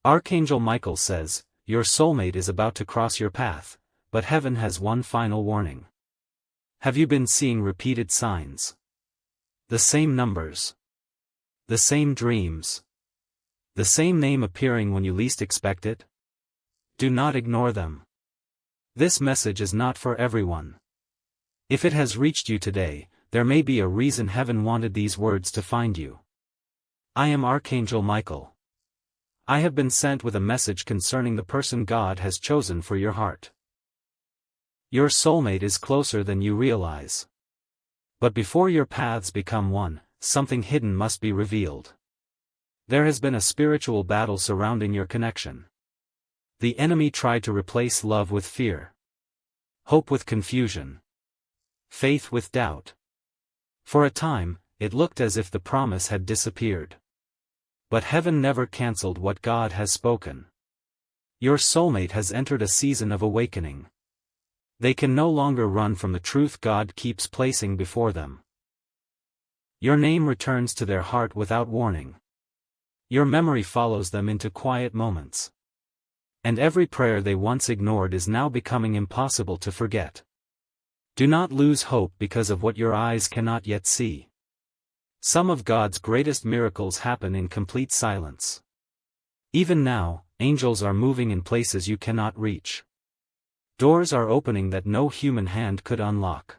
Archangel Michael says, your soulmate is about to cross your path, but heaven has one final warning. Have you been seeing repeated signs? The same numbers. The same dreams. The same name appearing when you least expect it? Do not ignore them. This message is not for everyone. If it has reached you today, there may be a reason heaven wanted these words to find you. I am Archangel Michael. I have been sent with a message concerning the person God has chosen for your heart. Your soulmate is closer than you realize. But before your paths become one, something hidden must be revealed. There has been a spiritual battle surrounding your connection. The enemy tried to replace love with fear, hope with confusion, faith with doubt. For a time, it looked as if the promise had disappeared. But heaven never cancelled what God has spoken. Your soulmate has entered a season of awakening. They can no longer run from the truth God keeps placing before them. Your name returns to their heart without warning. Your memory follows them into quiet moments. And every prayer they once ignored is now becoming impossible to forget. Do not lose hope because of what your eyes cannot yet see. Some of God's greatest miracles happen in complete silence. Even now, angels are moving in places you cannot reach. Doors are opening that no human hand could unlock.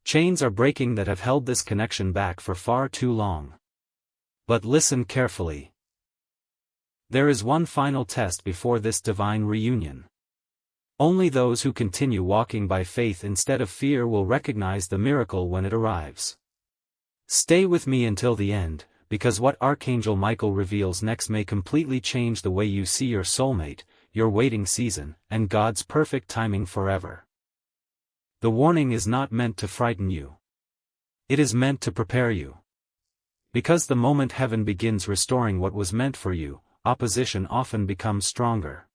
Chains are breaking that have held this connection back for far too long. But listen carefully. There is one final test before this divine reunion. Only those who continue walking by faith instead of fear will recognize the miracle when it arrives. Stay with me until the end, because what Archangel Michael reveals next may completely change the way you see your soulmate, your waiting season, and God's perfect timing forever. The warning is not meant to frighten you. It is meant to prepare you. Because the moment heaven begins restoring what was meant for you, opposition often becomes stronger.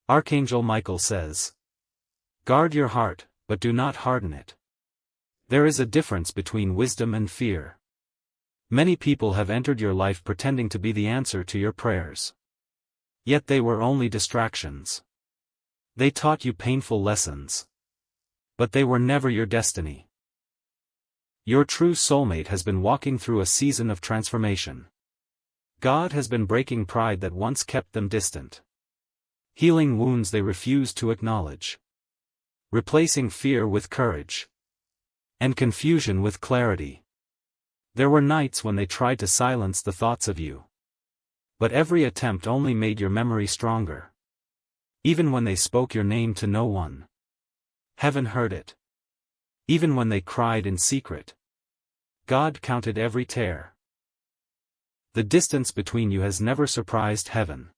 Archangel Michael says, guard your heart, but do not harden it. There is a difference between wisdom and fear. Many people have entered your life pretending to be the answer to your prayers. Yet they were only distractions. They taught you painful lessons. But they were never your destiny. Your true soulmate has been walking through a season of transformation. God has been breaking pride that once kept them distant. Healing wounds they refused to acknowledge. Replacing fear with courage. And confusion with clarity. There were nights when they tried to silence the thoughts of you. But every attempt only made your memory stronger. Even when they spoke your name to no one, heaven heard it. Even when they cried in secret, God counted every tear. The distance between you has never surprised heaven.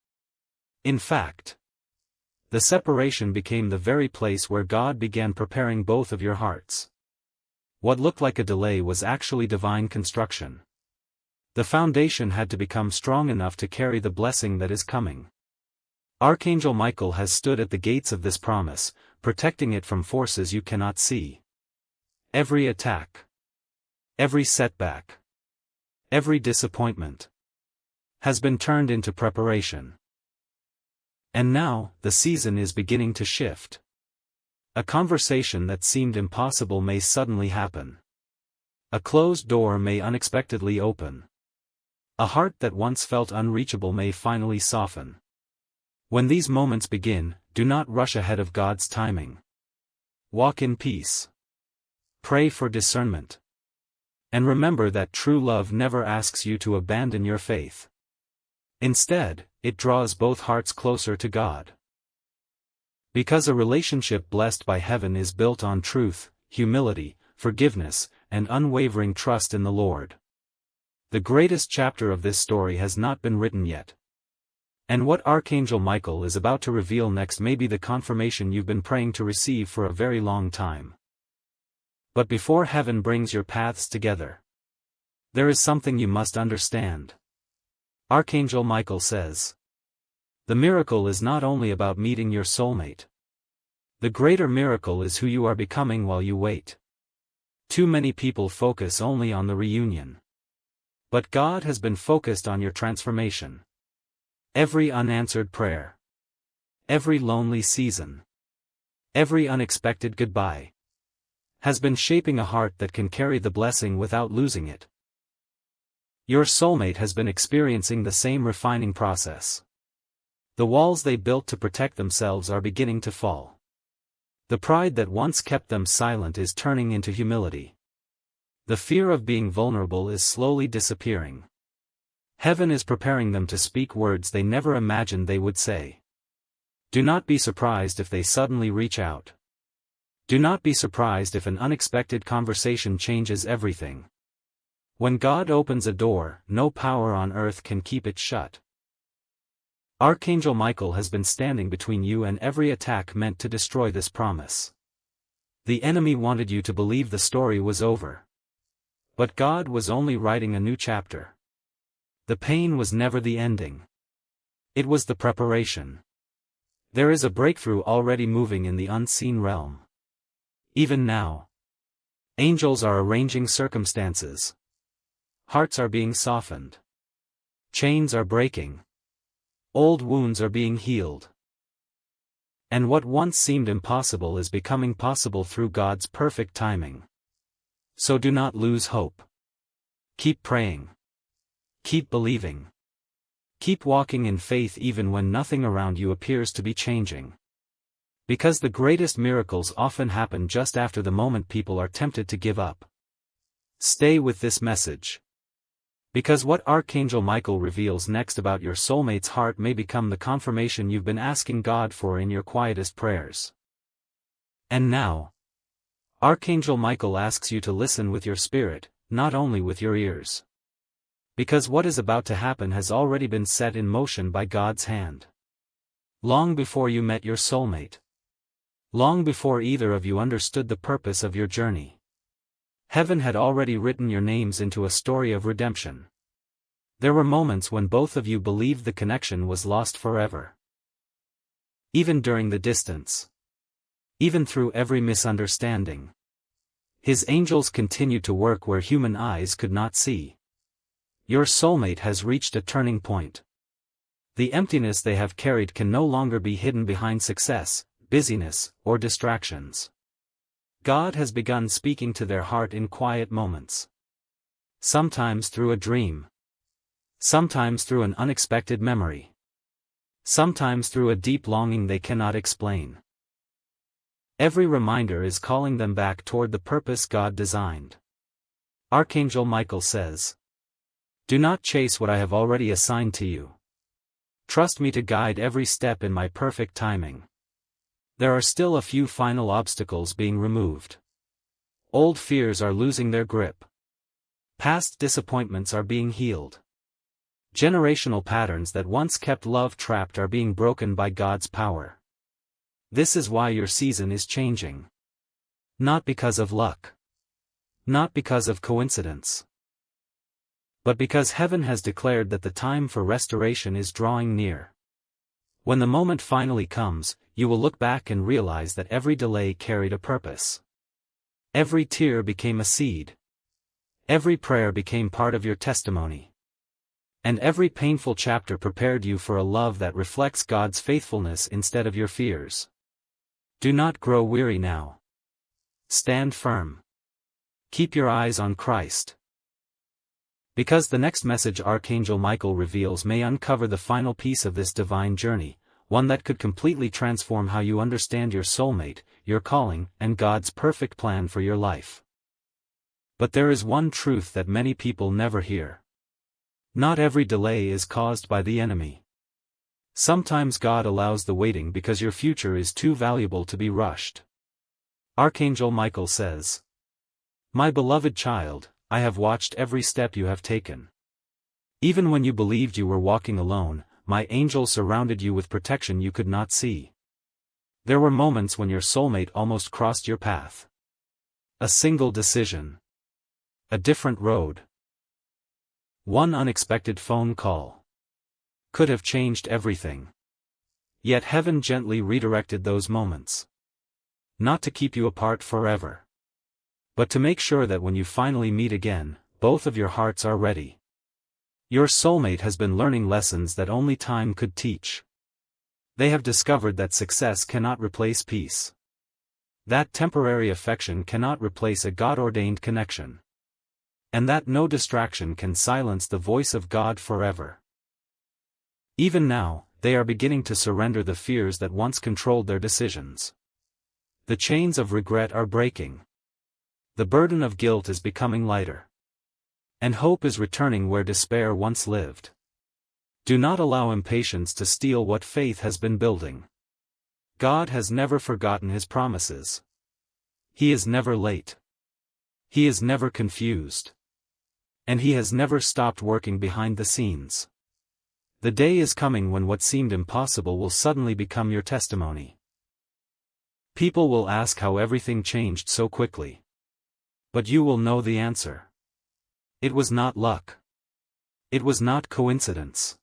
In fact, the separation became the very place where God began preparing both of your hearts. What looked like a delay was actually divine construction. The foundation had to become strong enough to carry the blessing that is coming. Archangel Michael has stood at the gates of this promise, protecting it from forces you cannot see. Every attack, every setback, every disappointment has been turned into preparation. And now, the season is beginning to shift. A conversation that seemed impossible may suddenly happen. A closed door may unexpectedly open. A heart that once felt unreachable may finally soften. When these moments begin, do not rush ahead of God's timing. Walk in peace. Pray for discernment. And remember that true love never asks you to abandon your faith. Instead, it draws both hearts closer to God. Because a relationship blessed by heaven is built on truth, humility, forgiveness, and unwavering trust in the Lord. The greatest chapter of this story has not been written yet. And what Archangel Michael is about to reveal next may be the confirmation you've been praying to receive for a very long time. But before heaven brings your paths together, there is something you must understand. Archangel Michael says, the miracle is not only about meeting your soulmate. The greater miracle is who you are becoming while you wait. Too many people focus only on the reunion. But God has been focused on your transformation. Every unanswered prayer. Every lonely season. Every unexpected goodbye has been shaping a heart that can carry the blessing without losing it. Your soulmate has been experiencing the same refining process. The walls they built to protect themselves are beginning to fall. The pride that once kept them silent is turning into humility. The fear of being vulnerable is slowly disappearing. Heaven is preparing them to speak words they never imagined they would say. Do not be surprised if they suddenly reach out. Do not be surprised if an unexpected conversation changes everything. When God opens a door, no power on earth can keep it shut. Archangel Michael has been standing between you and every attack meant to destroy this promise. The enemy wanted you to believe the story was over. But God was only writing a new chapter. The pain was never the ending. It was the preparation. There is a breakthrough already moving in the unseen realm. Even now, angels are arranging circumstances. Hearts are being softened. Chains are breaking. Old wounds are being healed. And what once seemed impossible is becoming possible through God's perfect timing. So do not lose hope. Keep praying. Keep believing. Keep walking in faith even when nothing around you appears to be changing. Because the greatest miracles often happen just after the moment people are tempted to give up. Stay with this message. Because what Archangel Michael reveals next about your soulmate's heart may become the confirmation you've been asking God for in your quietest prayers. And now, Archangel Michael asks you to listen with your spirit, not only with your ears. Because what is about to happen has already been set in motion by God's hand. Long before you met your soulmate. Long before either of you understood the purpose of your journey. Heaven had already written your names into a story of redemption. There were moments when both of you believed the connection was lost forever. Even during the distance. Even through every misunderstanding. His angels continued to work where human eyes could not see. Your soulmate has reached a turning point. The emptiness they have carried can no longer be hidden behind success, busyness, or distractions. God has begun speaking to their heart in quiet moments. Sometimes through a dream. Sometimes through an unexpected memory. Sometimes through a deep longing they cannot explain. Every reminder is calling them back toward the purpose God designed. Archangel Michael says, "Do not chase what I have already assigned to you. Trust me to guide every step in my perfect timing. There are still a few final obstacles being removed. Old fears are losing their grip. Past disappointments are being healed. Generational patterns that once kept love trapped are being broken by God's power. This is why your season is changing. Not because of luck. Not because of coincidence. But because heaven has declared that the time for restoration is drawing near. When the moment finally comes, you will look back and realize that every delay carried a purpose. Every tear became a seed. Every prayer became part of your testimony. And every painful chapter prepared you for a love that reflects God's faithfulness instead of your fears. Do not grow weary now. Stand firm. Keep your eyes on Christ. Because the next message Archangel Michael reveals may uncover the final piece of this divine journey, one that could completely transform how you understand your soulmate, your calling, and God's perfect plan for your life. But there is one truth that many people never hear. Not every delay is caused by the enemy. Sometimes God allows the waiting because your future is too valuable to be rushed. Archangel Michael says, "My beloved child, I have watched every step you have taken. Even when you believed you were walking alone, my angels surrounded you with protection you could not see. There were moments when your soulmate almost crossed your path. A single decision. A different road. One unexpected phone call. Could have changed everything. Yet heaven gently redirected those moments. Not to keep you apart forever. But to make sure that when you finally meet again, both of your hearts are ready. Your soulmate has been learning lessons that only time could teach. They have discovered that success cannot replace peace. That temporary affection cannot replace a God-ordained connection. And that no distraction can silence the voice of God forever. Even now, they are beginning to surrender the fears that once controlled their decisions. The chains of regret are breaking. The burden of guilt is becoming lighter. And hope is returning where despair once lived. Do not allow impatience to steal what faith has been building. God has never forgotten His promises. He is never late. He is never confused. And He has never stopped working behind the scenes. The day is coming when what seemed impossible will suddenly become your testimony. People will ask how everything changed so quickly. But you will know the answer. It was not luck. It was not coincidence.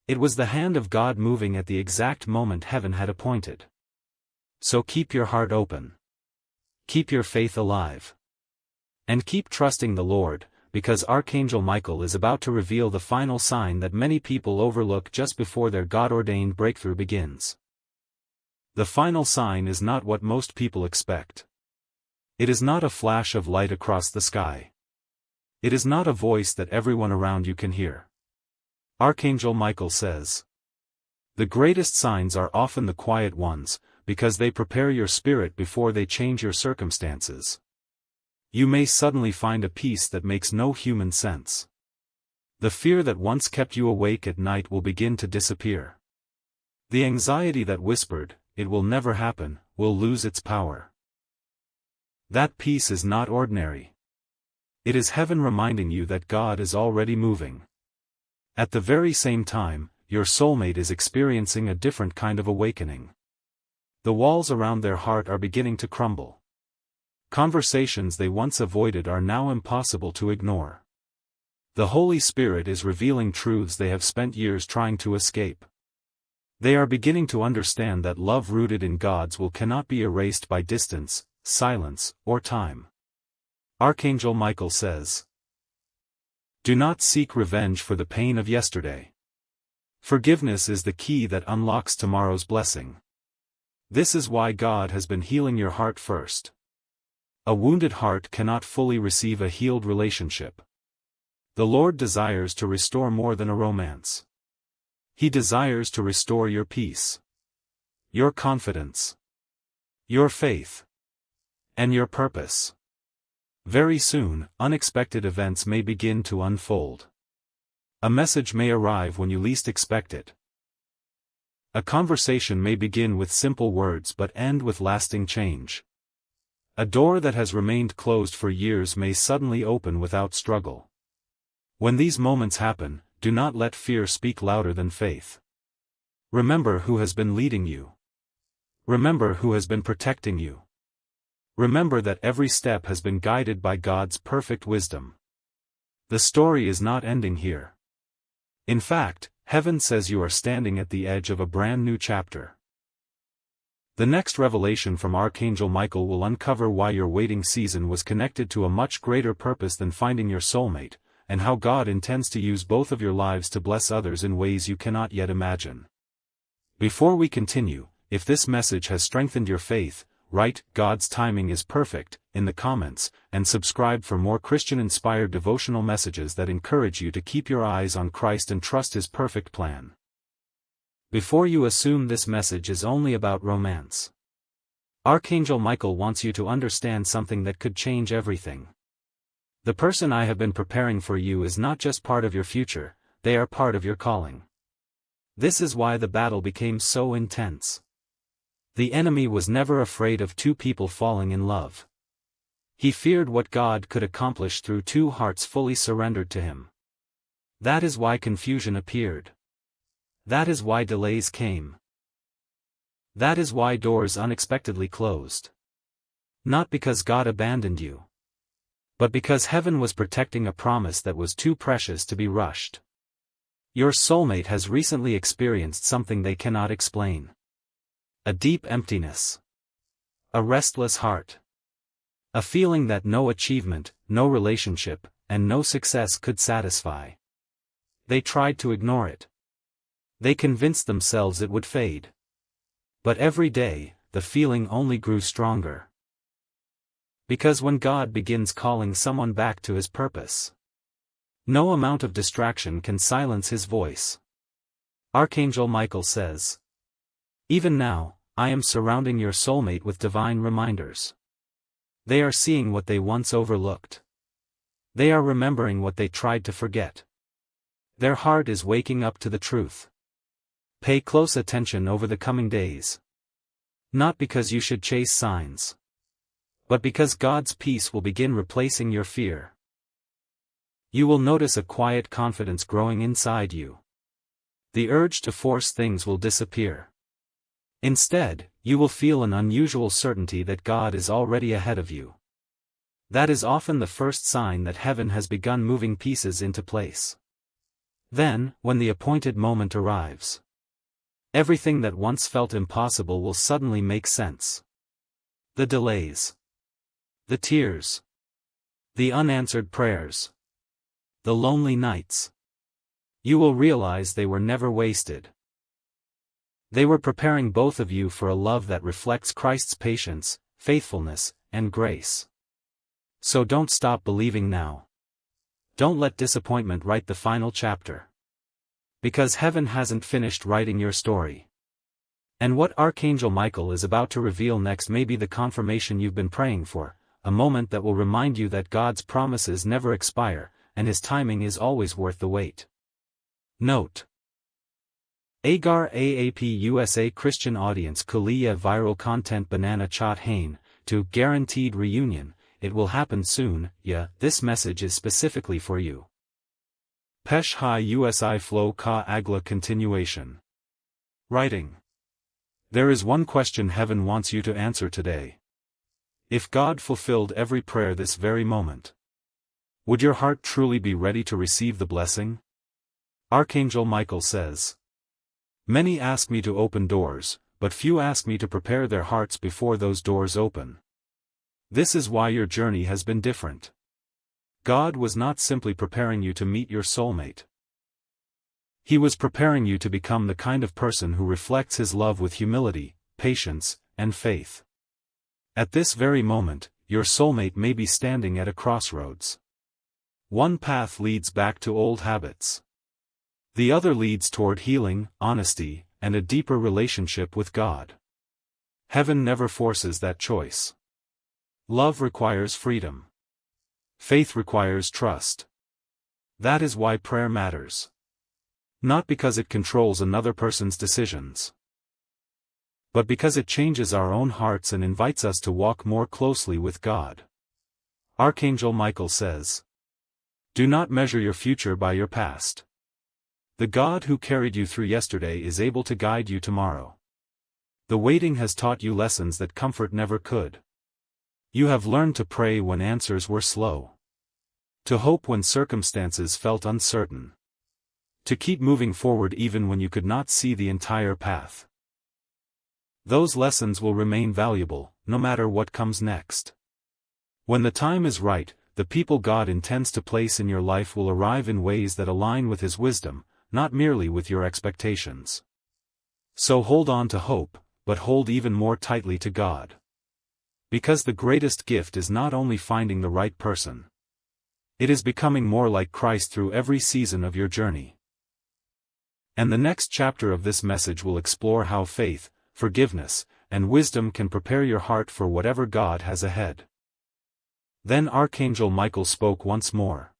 It was the hand of God moving at the exact moment heaven had appointed. So keep your heart open. Keep your faith alive. And keep trusting the Lord, because Archangel Michael is about to reveal the final sign that many people overlook just before their God-ordained breakthrough begins. The final sign is not what most people expect. It is not a flash of light across the sky. It is not a voice that everyone around you can hear. Archangel Michael says, "The greatest signs are often the quiet ones, because they prepare your spirit before they change your circumstances." You may suddenly find a peace that makes no human sense. The fear that once kept you awake at night will begin to disappear. The anxiety that whispered, "It will never happen," will lose its power. That peace is not ordinary. It is heaven reminding you that God is already moving. At the very same time, your soulmate is experiencing a different kind of awakening. The walls around their heart are beginning to crumble. Conversations they once avoided are now impossible to ignore. The Holy Spirit is revealing truths they have spent years trying to escape. They are beginning to understand that love rooted in God's will cannot be erased by distance, silence, or time. Archangel Michael says, "Do not seek revenge for the pain of yesterday. Forgiveness is the key that unlocks tomorrow's blessing. This is why God has been healing your heart first. A wounded heart cannot fully receive a healed relationship. The Lord desires to restore more than a romance. He desires to restore your peace, your confidence, your faith, and your purpose. Very soon, unexpected events may begin to unfold. A message may arrive when you least expect it. A conversation may begin with simple words but end with lasting change. A door that has remained closed for years may suddenly open without struggle. When these moments happen, do not let fear speak louder than faith. Remember who has been leading you. Remember who has been protecting you. Remember that every step has been guided by God's perfect wisdom. The story is not ending here. In fact, heaven says you are standing at the edge of a brand new chapter. The next revelation from Archangel Michael will uncover why your waiting season was connected to a much greater purpose than finding your soulmate, and how God intends to use both of your lives to bless others in ways you cannot yet imagine. Before we continue, if this message has strengthened your faith, write "God's timing is perfect" in the comments, and subscribe for more Christian-inspired devotional messages that encourage you to keep your eyes on Christ and trust His perfect plan. Before you assume this message is only about romance, Archangel Michael wants you to understand something that could change everything. The person I have been preparing for you is not just part of your future, they are part of your calling. This is why the battle became so intense. The enemy was never afraid of two people falling in love. He feared what God could accomplish through two hearts fully surrendered to Him. That is why confusion appeared. That is why delays came. That is why doors unexpectedly closed. Not because God abandoned you, but because heaven was protecting a promise that was too precious to be rushed. Your soulmate has recently experienced something they cannot explain. A deep emptiness. A restless heart. A feeling that no achievement, no relationship, and no success could satisfy. They tried to ignore it. They convinced themselves it would fade. But every day, the feeling only grew stronger. Because when God begins calling someone back to his purpose, no amount of distraction can silence his voice. Archangel Michael says, "Even now, I am surrounding your soulmate with divine reminders. They are seeing what they once overlooked. They are remembering what they tried to forget. Their heart is waking up to the truth. Pay close attention over the coming days. Not because you should chase signs, but because God's peace will begin replacing your fear. You will notice a quiet confidence growing inside you. The urge to force things will disappear. Instead, you will feel an unusual certainty that God is already ahead of you. That is often the first sign that heaven has begun moving pieces into place. Then, when the appointed moment arrives, everything that once felt impossible will suddenly make sense. The delays, the tears, the unanswered prayers, the lonely nights. You will realize they were never wasted. They were preparing both of you for a love that reflects Christ's patience, faithfulness, and grace. So don't stop believing now. Don't let disappointment write the final chapter. Because heaven hasn't finished writing your story. And what Archangel Michael is about to reveal next may be the confirmation you've been praying for, a moment that will remind you that God's promises never expire, and his timing is always worth the wait. Note: Agar AAP USA Christian Audience Kuliya Viral Content Banana Chat Hain, to Guaranteed Reunion, it will happen soon, yeah, this message is specifically for you. Pesh Hai USI Flow Ka Agla Continuation. Writing. There is one question heaven wants you to answer today. If God fulfilled every prayer this very moment, would your heart truly be ready to receive the blessing? Archangel Michael says, "Many ask me to open doors, but few ask me to prepare their hearts before those doors open. This is why your journey has been different. God was not simply preparing you to meet your soulmate. He was preparing you to become the kind of person who reflects his love with humility, patience, and faith. At this very moment, your soulmate may be standing at a crossroads. One path leads back to old habits. The other leads toward healing, honesty, and a deeper relationship with God. Heaven never forces that choice. Love requires freedom. Faith requires trust. That is why prayer matters. Not because it controls another person's decisions, but because it changes our own hearts and invites us to walk more closely with God. Archangel Michael says, "Do not measure your future by your past. The God who carried you through yesterday is able to guide you tomorrow. The waiting has taught you lessons that comfort never could. You have learned to pray when answers were slow. To hope when circumstances felt uncertain. To keep moving forward even when you could not see the entire path. Those lessons will remain valuable, no matter what comes next. When the time is right, the people God intends to place in your life will arrive in ways that align with his wisdom, not merely with your expectations. So hold on to hope, but hold even more tightly to God. Because the greatest gift is not only finding the right person. It is becoming more like Christ through every season of your journey." And the next chapter of this message will explore how faith, forgiveness, and wisdom can prepare your heart for whatever God has ahead. Then Archangel Michael spoke once more.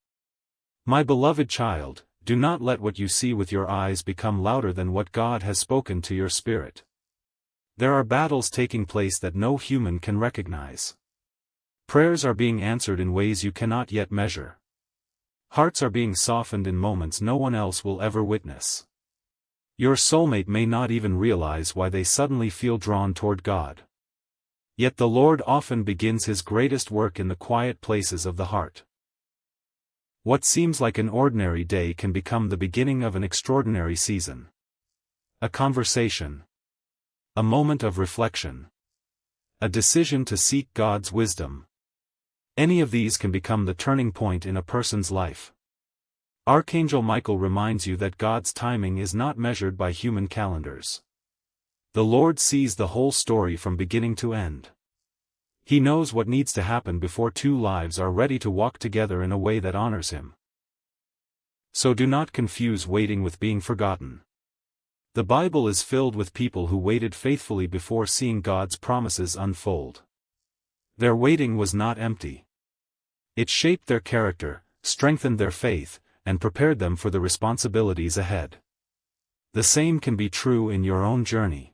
"My beloved child, do not let what you see with your eyes become louder than what God has spoken to your spirit. There are battles taking place that no human can recognize. Prayers are being answered in ways you cannot yet measure. Hearts are being softened in moments no one else will ever witness. Your soulmate may not even realize why they suddenly feel drawn toward God. Yet the Lord often begins his greatest work in the quiet places of the heart. What seems like an ordinary day can become the beginning of an extraordinary season. A conversation. A moment of reflection. A decision to seek God's wisdom. Any of these can become the turning point in a person's life. Archangel Michael reminds you that God's timing is not measured by human calendars. The Lord sees the whole story from beginning to end. He knows what needs to happen before two lives are ready to walk together in a way that honors Him. So do not confuse waiting with being forgotten. The Bible is filled with people who waited faithfully before seeing God's promises unfold. Their waiting was not empty. It shaped their character, strengthened their faith, and prepared them for the responsibilities ahead. The same can be true in your own journey.